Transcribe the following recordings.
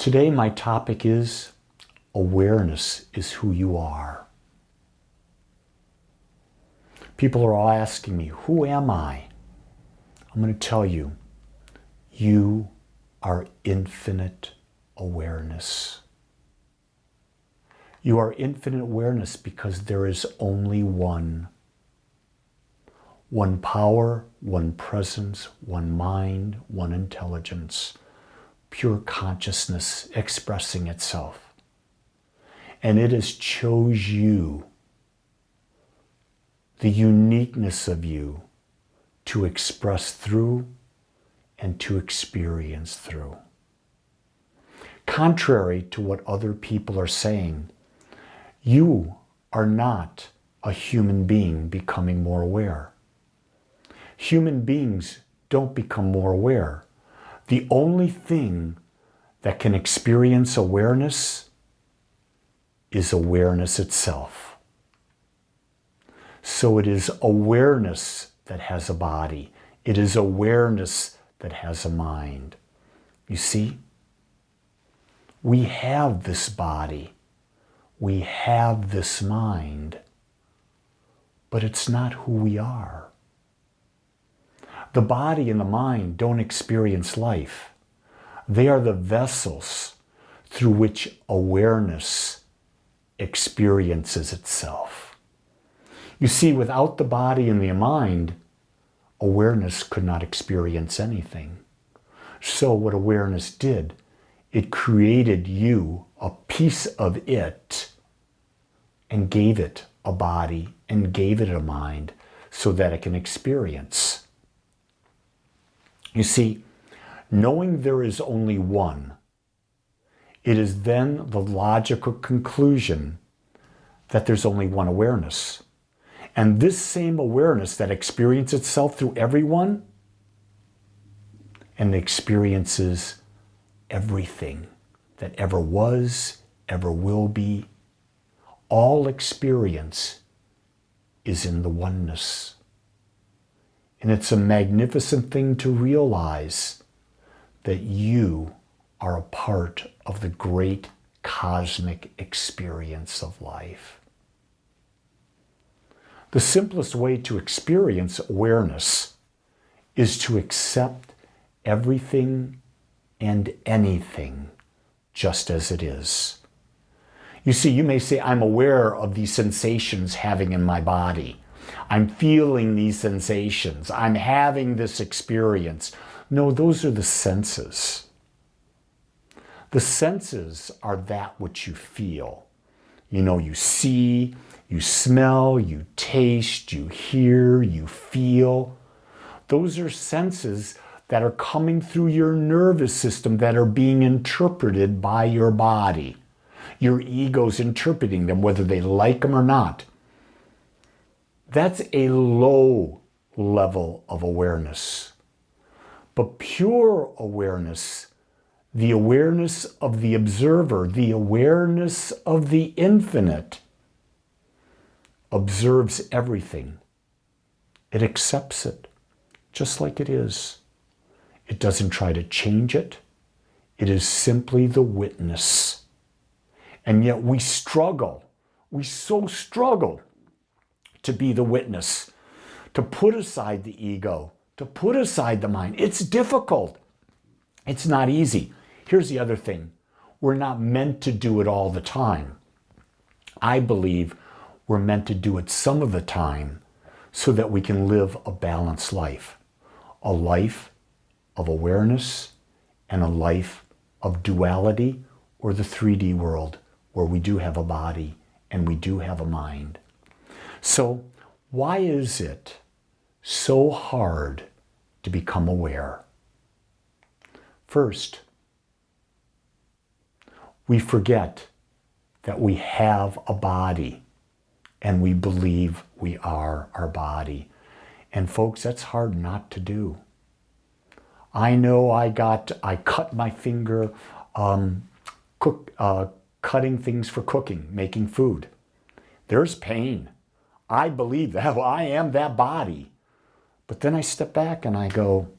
Today my topic is awareness is who you are. People are all asking me, who am I? I'm going to tell you, you are infinite awareness. You are infinite awareness because there is only one. One power, one presence, one mind, one intelligence, pure consciousness expressing itself. And it has chose you, the uniqueness of you, to express through and to experience through. Contrary to what other people are saying, you are not a human being becoming more aware. Human beings don't become more aware. The only thing that can experience awareness is awareness itself. So it is awareness that has a body. It is awareness that has a mind. You see, we have this body. We have this mind. But it's not who we are. The body and the mind don't experience life. They are the vessels through which awareness experiences itself. You see, without the body and the mind, awareness could not experience anything. So what awareness did, it created you, a piece of it, and gave it a body and gave it a mind so that it can experience. You see, knowing there is only one, it is then the logical conclusion that there's only one awareness. And this same awareness that experiences itself through everyone and experiences everything that ever was, ever will be, all experience is in the oneness. And it's a magnificent thing to realize that you are a part of the great cosmic experience of life. The simplest way to experience awareness is to accept everything and anything just as it is. You see, you may say, I'm aware of these sensations having in my body. I'm feeling these sensations. I'm having this experience. No, those are the senses. The senses are that which you feel. You know, you see, you smell, you taste, you hear, you feel. Those are senses that are coming through your nervous system that are being interpreted by your body. Your ego's interpreting them, whether they like them or not. That's a low level of awareness. But pure awareness, the awareness of the observer, the awareness of the infinite, observes everything. It accepts it just like it is. It doesn't try to change it. It is simply the witness. And yet we struggle. We so struggle to be the witness, to put aside the ego, to put aside the mind. It's difficult. It's not easy. Here's the other thing. We're not meant to do it all the time. I believe we're meant to do it some of the time so that we can live a balanced life. A life of awareness and a life of duality, or the 3D world, where we do have a body and we do have a mind. So why is it so hard to become aware? First, we forget that we have a body and we believe we are our body. And folks, that's hard not to do. I know I cut my finger cutting things for cooking, making food. There's pain. I believe that. Well, I am that body. But then I step back and I go,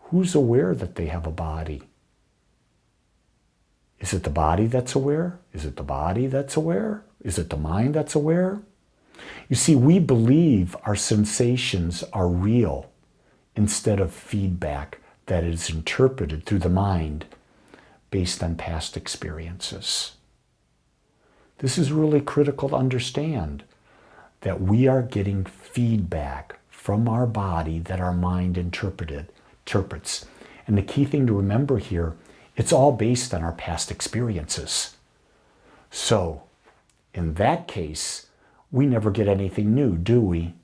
who's aware that they have a body? Is it the body that's aware? Is it the body that's aware? Is it the mind that's aware? You see, we believe our sensations are real instead of feedback that is interpreted through the mind based on past experiences. This is really critical to understand, that we are getting feedback from our body that our mind interprets. And the key thing to remember here, it's all based on our past experiences. So, in that case, we never get anything new, do we?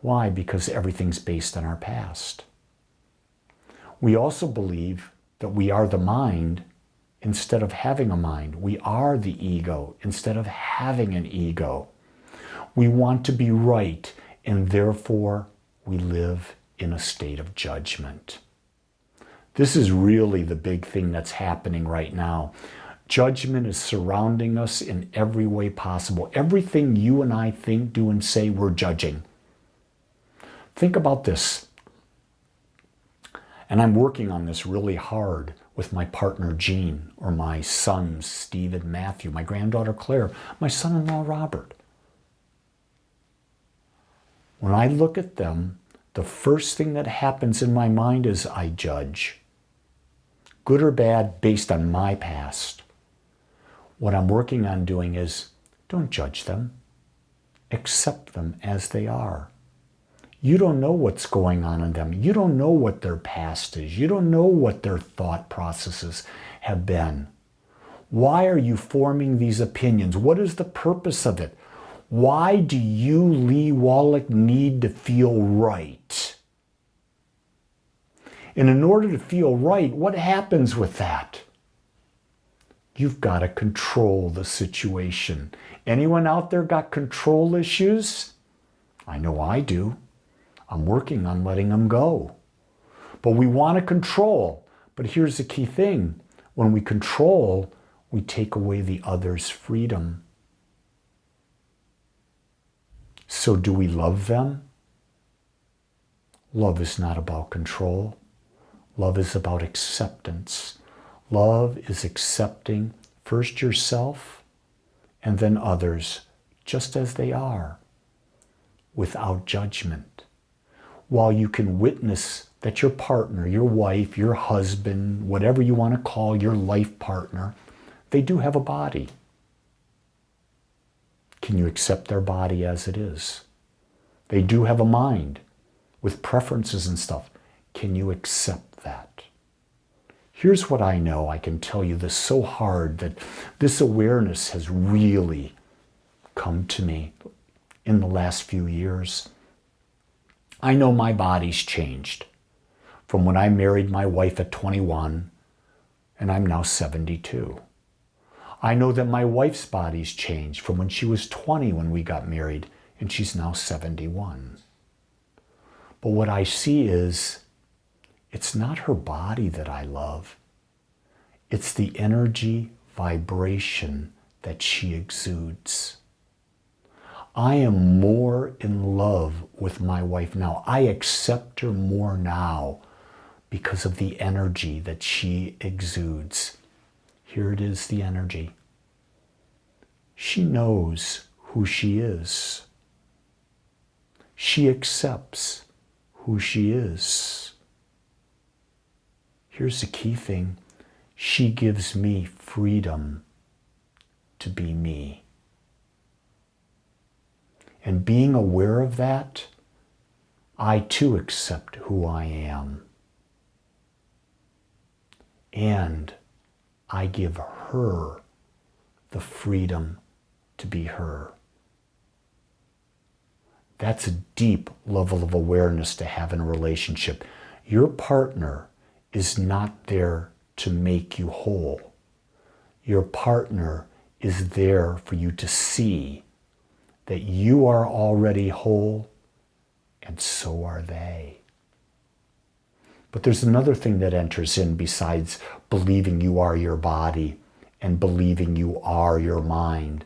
Why? Because everything's based on our past. We also believe that we are the mind instead of having a mind. We are the ego instead of having an ego. We want to be right, and therefore we live in a state of judgment. This is really the big thing that's happening right now. Judgment is surrounding us in every way possible. Everything you and I think, do, and say, we're judging. Think about this. And I'm working on this really hard with my partner, Jean, or my sons, Steve and Matthew, my granddaughter, Claire, my son-in-law, Robert. When I look at them, the first thing that happens in my mind is I judge. Good or bad, based on my past. What I'm working on doing is, don't judge them. Accept them as they are. You don't know what's going on in them. You don't know what their past is. You don't know what their thought processes have been. Why are you forming these opinions? What is the purpose of it? Why do you, Lee Wallach, need to feel right? And in order to feel right, what happens with that? You've got to control the situation. Anyone out there got control issues? I know I do. I'm working on letting them go. But we want to control. But here's the key thing. When we control, we take away the other's freedom. So do we love them? Love is not about control. Love is about acceptance. Love is accepting first yourself and then others just as they are, without judgment. While you can witness that your partner, your wife, your husband, whatever you want to call your life partner, they do have a body. Can you accept their body as it is? They do have a mind with preferences and stuff. Can you accept that? Here's what I know. I can tell you this so hard that this awareness has really come to me in the last few years. I know my body's changed from when I married my wife at 21 and I'm now 72. I know that my wife's body's changed from when she was 20 when we got married and she's now 71. But what I see is, it's not her body that I love. It's the energy, vibration that she exudes. I am more in love with my wife now. I accept her more now because of the energy that she exudes. Here it is, the energy. She knows who she is. She accepts who she is. Here's the key thing. She gives me freedom to be me. And being aware of that, I too accept who I am. And I give her the freedom to be her. That's a deep level of awareness to have in a relationship. Your partner is not there to make you whole. Your partner is there for you to see that you are already whole, and so are they. But there's another thing that enters in besides believing you are your body and believing you are your mind.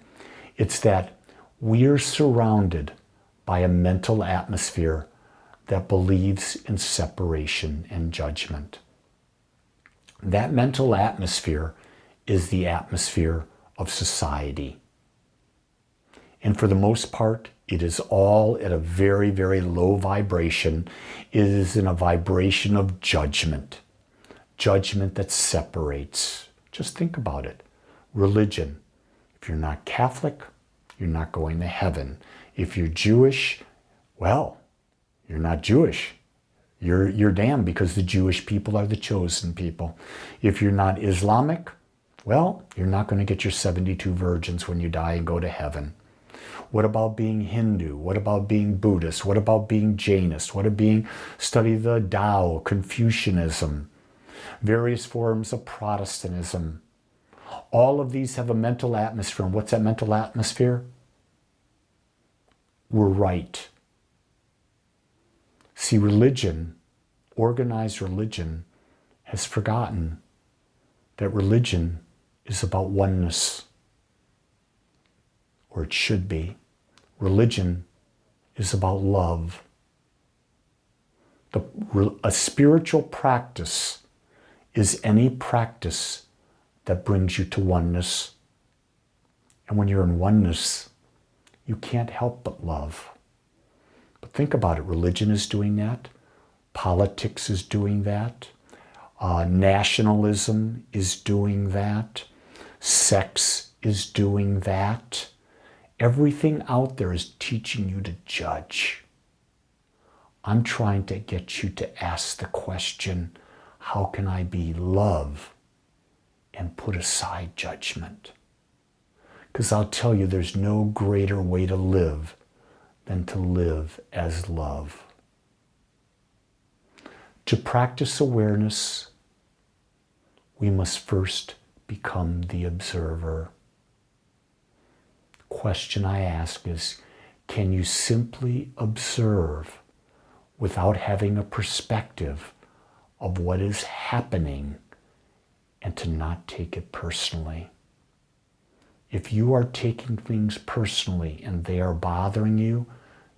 It's that we're surrounded by a mental atmosphere that believes in separation and judgment. That mental atmosphere is the atmosphere of society. And for the most part, it is all at a very, very low vibration. It is in a vibration of judgment. Judgment that separates. Just think about it. Religion. If you're not Catholic, you're not going to heaven. If you're Jewish, well, you're not Jewish. You're damned because the Jewish people are the chosen people. If you're not Islamic, well, you're not going to get your 72 virgins when you die and go to heaven. What about being Hindu? What about being Buddhist? What about being Jainist? What about being study the Tao, Confucianism, various forms of Protestantism? All of these have a mental atmosphere. And what's that mental atmosphere? We're right. See, religion, organized religion, has forgotten that religion is about oneness. Or it should be. Religion is about love. A spiritual practice is any practice that brings you to oneness. And when you're in oneness, you can't help but love. But think about it. Religion is doing that. Politics is doing that. Nationalism is doing that. Sex is doing that. Everything out there is teaching you to judge. I'm trying to get you to ask the question, how can I be love and put aside judgment? Because I'll tell you, there's no greater way to live than to live as love. To practice awareness, we must first become the observer. The question I ask is, can you simply observe without having a perspective of what is happening and to not take it personally? If you are taking things personally and they are bothering you,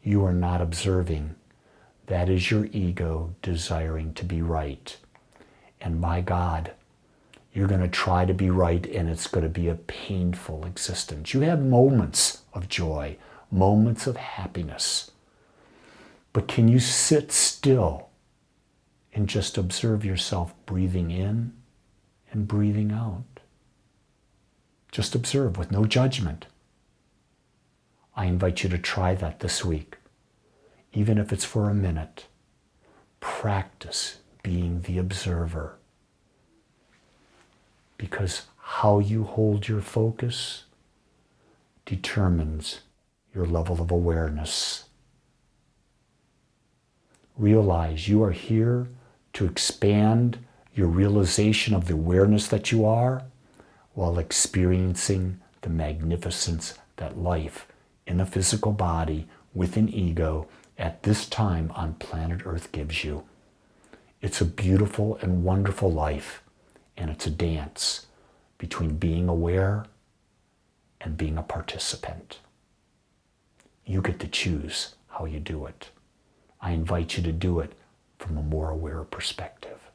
you are not observing. That is your ego desiring to be right. And my God, you're going to try to be right and it's going to be a painful existence. You have moments of joy, moments of happiness. But can you sit still and just observe yourself breathing in and breathing out? Just observe with no judgment. I invite you to try that this week. Even if it's for a minute, practice being the observer. Because how you hold your focus determines your level of awareness. Realize you are here to expand your realization of the awareness that you are while experiencing the magnificence that life in a physical body with an ego at this time on planet Earth gives you. It's a beautiful and wonderful life, and it's a dance between being aware and being a participant. You get to choose how you do it. I invite you to do it from a more aware perspective.